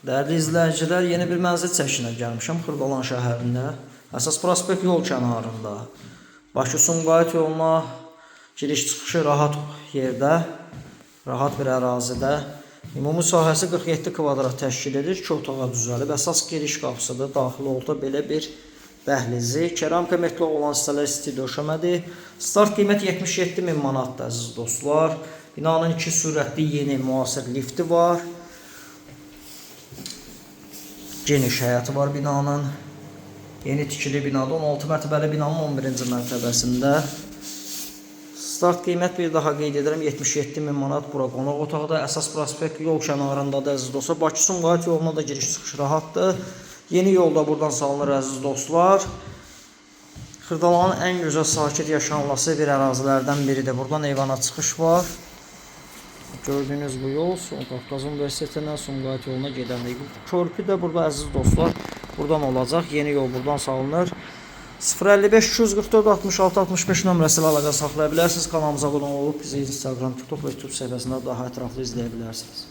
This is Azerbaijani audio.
Dəyərli izləyicilər, yeni bir mənzil çəkinə gəlmişəm Xırdalan şəhərində. Əsas prospekt yol kənarında. Bakı-Sumqayıt yoluna giriş-çıxışı rahat yerdə, rahat bir ərazidə. Ümumi sahəsi 47 kvadrat təşkil edir, 2 otağa düzəlib. Əsas giriş qapısıdır, daxil olduqda belə bir dəhlizi. Keramika metli olan hissələr isti döşəmədir. Start qiymət 77.000 manatdır, əziz dostlar. Binanın 2 sürətli yeni müasir lifti var. Geniş həyəti var binanın. Yeni tikili binada 16 mərtəbəli binanın 11-ci mərtəbəsində. Start qiymət bir daha qeyd edirəm 77.000 manat. Bura qonaq otaqda. Əsas prospekt yol kənarındadır, əziz dostlar. Bakı-Sumqayıt yoluna da giriş-çıxış rahatdır. Yeni yolda buradan salınır, əziz dostlar. Xırdalanın ən gözəl sakit yaşanması bir ərazilərdən biridir. Buradan eyvana çıxış var. Gördüyünüz bu yol Qafqaz Universitetindən Sumqayıt yoluna gedəndir. Bu körpü də burada, əziz dostlar, buradan olacaq. Yeni yol buradan salınır. 055 244 66 65 nömrəsi ilə əlaqə saxlaya bilərsiniz. Kanalımıza abunə olub bizi Instagram, TikTok və YouTube səhifəsində daha ətraflı izləyə bilərsiniz.